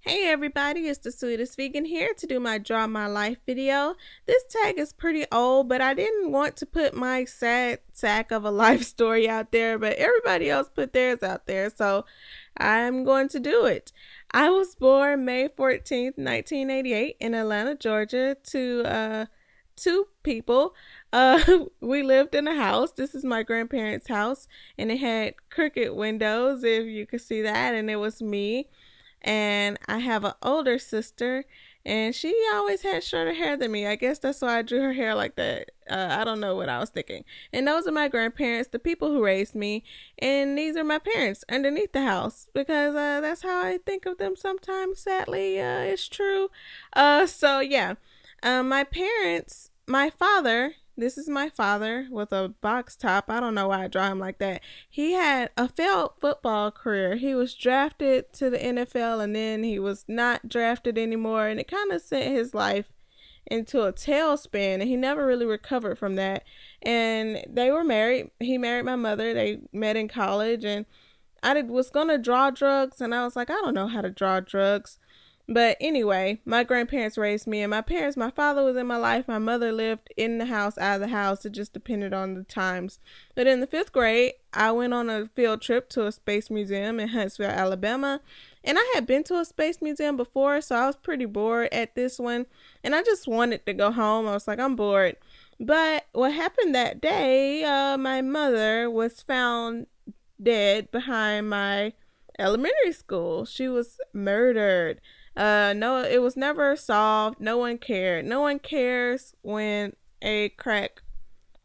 Hey everybody, it's the Sweetest Vegan here to do my Draw My Life video. This tag is pretty old, but I didn't want to put my sad sack of a life story out there, but everybody else put theirs out there, so I'm going to do it. I was born May 14th, 1988 in Atlanta, Georgia to two people. We lived in a house. This is my grandparents' house, and it had crooked windows, if you could see that, and it was me. And I have an older sister, and she always had shorter hair than me. I guess that's why I drew her hair like that. I don't know what I was thinking. And those are my grandparents, the people who raised me, and these are my parents underneath the house, because that's how I think of them sometimes. Sadly, it's true. So yeah, my parents, my father. This is my father with a box top. I don't know why I draw him like that. He had a failed football career. He was drafted to the NFL, and then he was not drafted anymore. And it kind of sent his life into a tailspin, and he never really recovered from that. And they were married. He married my mother. They met in college, and was going to draw drugs, and I was like, I don't know how to draw drugs. But anyway, my grandparents raised me, and my father was in my life. My mother lived in the house, out of the house. It just depended on the times. But in the fifth grade, I went on a field trip to a space museum in Huntsville, Alabama. And I had been to a space museum before, so I was pretty bored at this one. And I just wanted to go home. I was like, I'm bored. But what happened that day, my mother was found dead behind my elementary school. She was murdered. No, it was never solved. No one cared. No one cares when a crack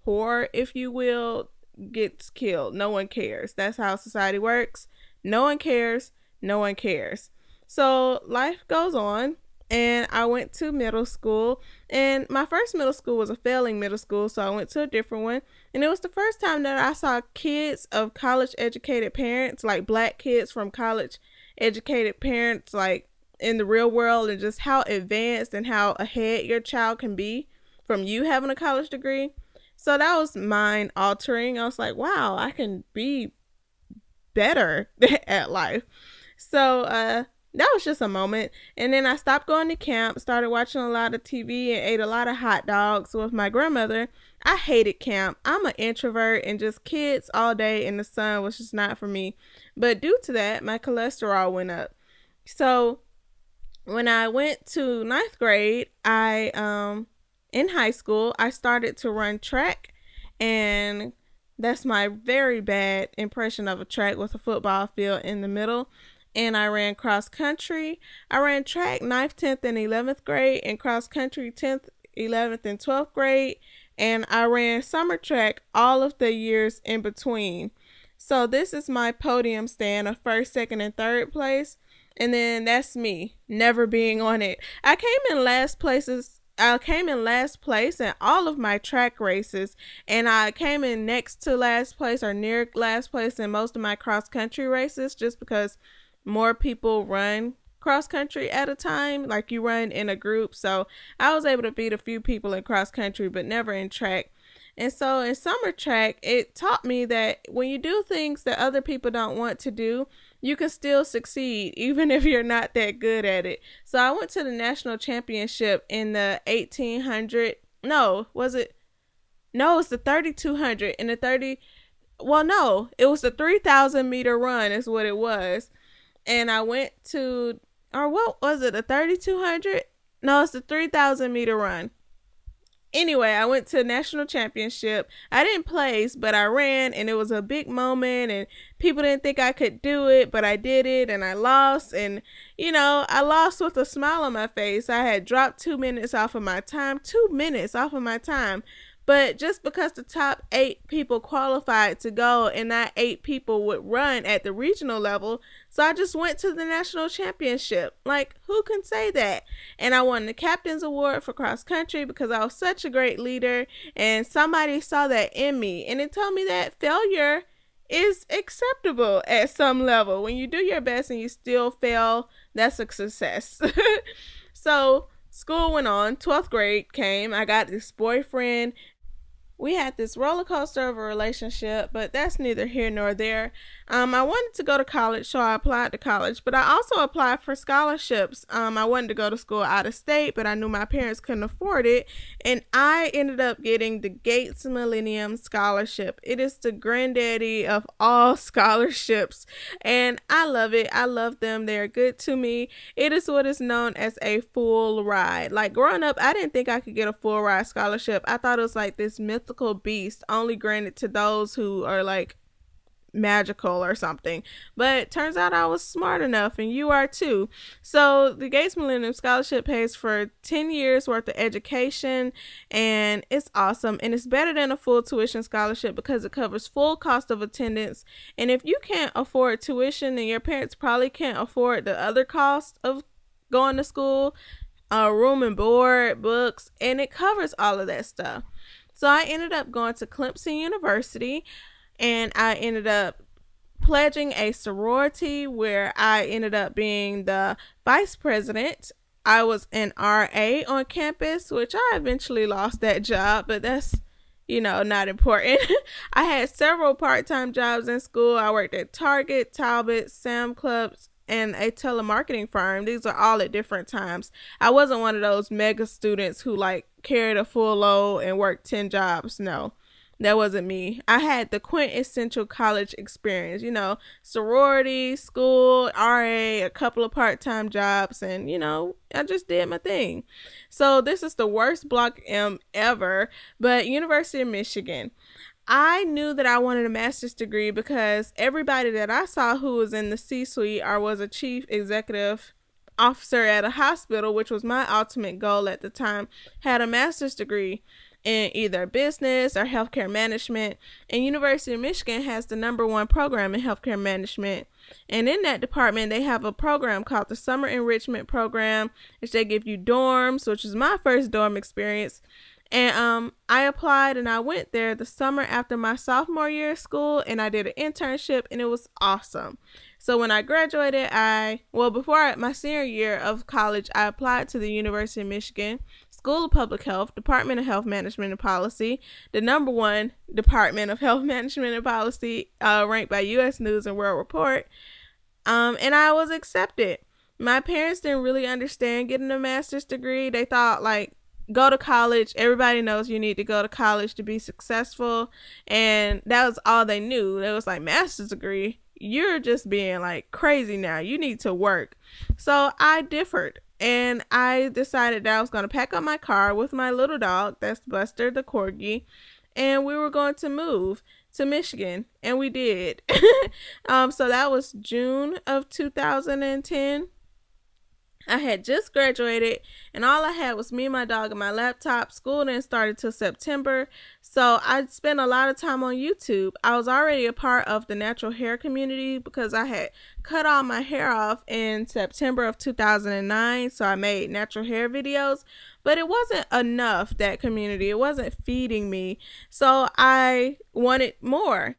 whore, if you will, gets killed. No one cares. That's how society works. No one cares. No one cares. So life goes on, and I went to middle school, and my first middle school was a failing middle school, so I went to a different one. And it was the first time that I saw kids of college educated parents, like black kids from college educated parents, like in the real world, and just how advanced and how ahead your child can be from you having a college degree. So that was mind altering. I was like, wow, I can be better at life. So that was just a moment. And then I stopped going to camp, started watching a lot of TV, and ate a lot of hot dogs with my grandmother. I hated camp. I'm an introvert, and just kids all day in the sun was just not for me. But due to that, my cholesterol went up. So when I went to ninth grade, in high school, I started to run track, and that's my very bad impression of a track with a football field in the middle. And I ran cross country. I ran track 9th, 10th, and 11th grade, and cross country 10th, 11th, and 12th grade. And I ran summer track all of the years in between. So this is my podium stand of first, second, and third place. And then that's me never being on it. I came in last place in all of my track races, and I came in next to last place or near last place in most of my cross country races, just because more people run cross country at a time, like you run in a group. So I was able to beat a few people in cross country, but never in track. And so in summer track, it taught me that when you do things that other people don't want to do, you can still succeed, even if you're not that good at it. So I went to the national championship in the 1800. No, was it? No, it's the 3200 and the 30. Well, no, it was the 3,000 meter run is what it was. And I went to, or what was it? The 3200? No, it's the 3,000 meter run. Anyway, I went to a national championship. I didn't place, but I ran, and it was a big moment, and people didn't think I could do it, but I did it, and I lost. And I lost with a smile on my face. I had dropped 2 minutes off of my time. 2 minutes off of my time. But just because the top 8 people qualified to go, and not 8 people would run at the regional level, so I just went to the national championship. Like, who can say that? And I won the captain's award for cross country because I was such a great leader, and somebody saw that in me, and it told me that failure is acceptable at some level. When you do your best and you still fail, that's a success. So school went on. 12th grade came. I got this boyfriend. We had this roller coaster of a relationship, but that's neither here nor there. I wanted to go to college, so I applied to college, but I also applied for scholarships. I wanted to go to school out of state, but I knew my parents couldn't afford it, and I ended up getting the Gates Millennium Scholarship. It is the granddaddy of all scholarships, and I love it. I love them. They're good to me. It is what is known as a full ride. Like growing up, I didn't think I could get a full ride scholarship. I thought it was like this mythical beast only granted to those who are like magical or something, but turns out I was smart enough, and you are too. So the Gates Millennium Scholarship pays for 10 years worth of education, and it's awesome, and it's better than a full tuition scholarship because it covers full cost of attendance. And if you can't afford tuition, then your parents probably can't afford the other cost of going to school, room and board, books, and it covers all of that stuff. So I ended up going to Clemson University, and I ended up pledging a sorority where I ended up being the vice president. I was an RA on campus, which I eventually lost that job, but that's, not important. I had several part-time jobs in school. I worked at Target, Talbot, Sam Clubs, and a telemarketing firm. These are all at different times. I wasn't one of those mega students who like carried a full load and worked 10 jobs. No. That wasn't me. I had the quintessential college experience, sorority, school, RA, a couple of part-time jobs, and, I just did my thing. So this is the worst block M ever, but University of Michigan. I knew that I wanted a master's degree because everybody that I saw who was in the C-suite or was a chief executive officer at a hospital, which was my ultimate goal at the time, had a master's degree in either business or healthcare management, and University of Michigan has the #1 program in healthcare management. And in that department, they have a program called the Summer Enrichment Program, which they give you dorms, which is my first dorm experience. And I applied and I went there the summer after my sophomore year of school, and I did an internship, and it was awesome. So when I graduated, before my senior year of college, I applied to the University of Michigan School of Public Health, Department of Health Management and Policy, the #1 Department of Health Management and Policy, ranked by U.S. News and World Report, and I was accepted. My parents didn't really understand getting a master's degree. They thought, like, go to college. Everybody knows you need to go to college to be successful, and that was all they knew. It was like, master's degree? You're just being like crazy now. You need to work. So I differed, and I decided that I was going to pack up my car with my little dog, that's Buster the Corgi, and we were going to move to Michigan, and we did. So that was June of 2010. I had just graduated, and all I had was me and my dog and my laptop. School didn't start until September, so I spent a lot of time on YouTube. I was already a part of the natural hair community because I had cut all my hair off in September of 2009, so I made natural hair videos, but it wasn't enough, that community. It wasn't feeding me, so I wanted more.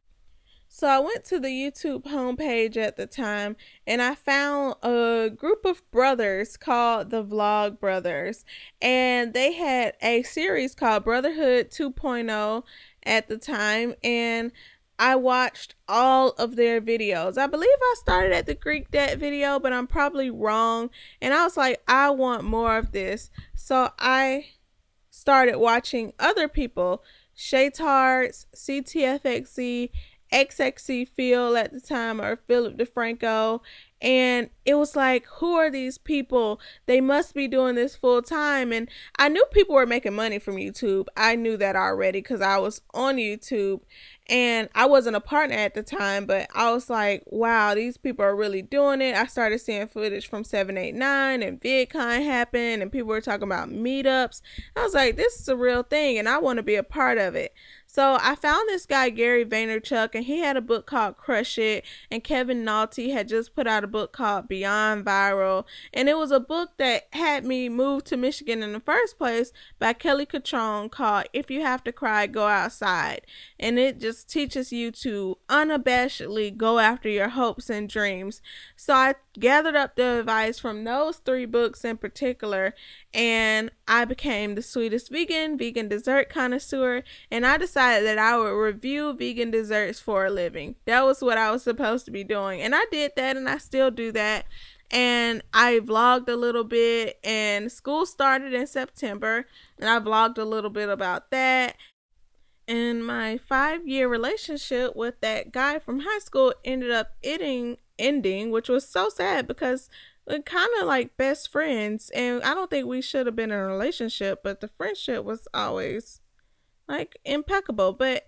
So I went to the YouTube homepage at the time, and I found a group of brothers called the Vlog Brothers, and they had a series called Brotherhood 2.0 at the time, and I watched all of their videos. I believe I started at the Greek Debt video, but I'm probably wrong, and I was like, I want more of this. So I started watching other people, Shaytards, CTFXC, XXC Phil at the time, or Philip DeFranco, and it was like, who are these people? They must be doing this full time. And I knew people were making money from YouTube. I knew that already because I was on YouTube, and I wasn't a partner at the time, but I was like, wow, these people are really doing it. I started seeing footage from 789, and VidCon happened, and people were talking about Meetups. I was like, this is a real thing, and I want to be a part of it. So I found this guy, Gary Vaynerchuk, and he had a book called Crush It, and Kevin Naughty had just put out a book called Beyond Viral, and it was a book that had me move to Michigan in the first place by Kelly Cutrone, called If You Have to Cry, Go Outside, and it just teaches you to unabashedly go after your hopes and dreams. So I gathered up the advice from those 3 books in particular, and I became the Sweetest vegan dessert connoisseur, and I decided decided that I would review vegan desserts for a living. That was what I was supposed to be doing. And I did that, and I still do that. And I vlogged a little bit, and school started in September, and I vlogged a little bit about that. And my 5-year relationship with that guy from high school ended up ending, which was so sad because we're kind of like best friends. And I don't think we should have been in a relationship, but the friendship was always like impeccable. But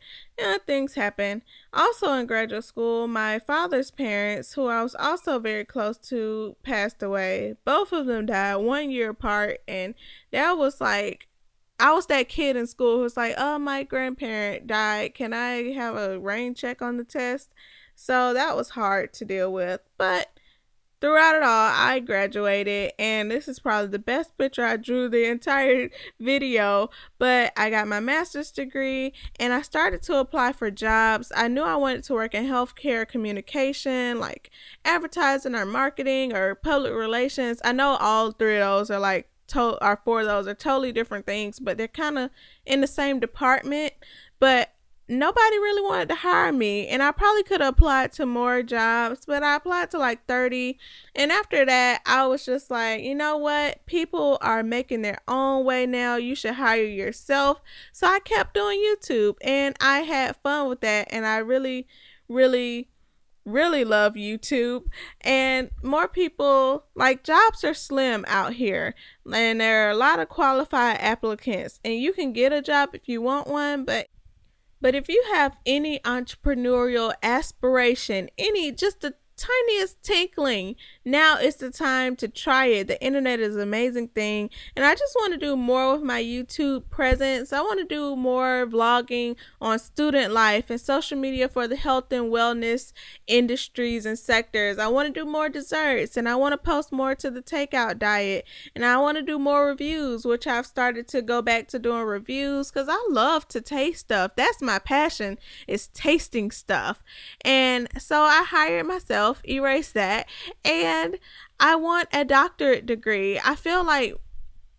things happen. Also in graduate school, my father's parents, who I was also very close to, passed away. Both of them died 1 year apart, and that was like, I was that kid in school who was like, oh, my grandparent died. Can I have a rain check on the test? So that was hard to deal with. But throughout it all, I graduated, and this is probably the best picture I drew the entire video. But I got my master's degree, and I started to apply for jobs. I knew I wanted to work in healthcare communication, like advertising or marketing or public relations. I know all three of those are like, or four of those are totally different things, but they're kind of in the same department. But nobody really wanted to hire me, and I probably could have applied to more jobs, but I applied to like 30. And after that, I was just like, you know what, people are making their own way now. You should hire yourself. So I kept doing YouTube, and I had fun with that, and I really love YouTube. And more people, like, jobs are slim out here, and there are a lot of qualified applicants, and you can get a job if you want one. But if you have any entrepreneurial aspiration, just the tiniest tinkling, now is the time to try it. The internet is an amazing thing, and I just want to do more with my YouTube presence. I want to do more vlogging on student life and social media for the health and wellness industries and sectors. I want to do more desserts, and I want to post more to the takeout diet, and I want to do more reviews, which I've started to go back to doing reviews because I love to taste stuff. That's my passion, is tasting stuff. And so I hired myself, erase that, and I want a doctorate degree. I feel like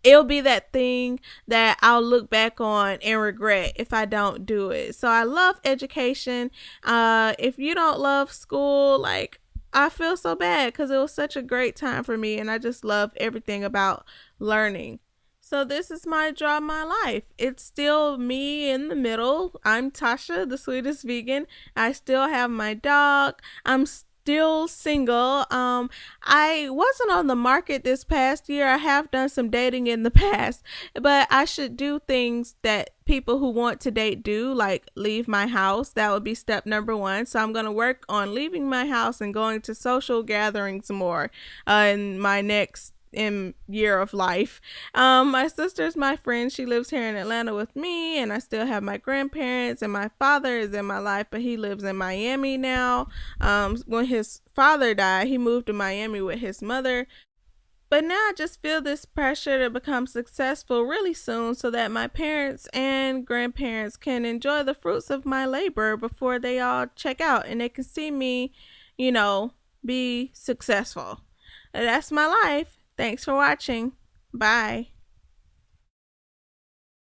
it'll be that thing that I'll look back on and regret if I don't do it. So I love education. If you don't love school, like, I feel so bad because it was such a great time for me, and I just love everything about learning. So this is my draw my life. It's still me in the middle. I'm Tasha, the sweetest vegan. I still have my dog. I'm still single. I wasn't on the market this past year. I have done some dating in the past, but I should do things that people who want to date do, like leave my house. That would be step number 1. So I'm going to work on leaving my house and going to social gatherings more in my next year of life. My sister's my friend. She lives here in Atlanta with me, and I still have my grandparents, and my father is in my life, but he lives in Miami now. When his father died, he moved to Miami with his mother. But now I just feel this pressure to become successful really soon so that my parents and grandparents can enjoy the fruits of my labor before they all check out, and they can see me, be successful. And that's my life. Thanks for watching. Bye.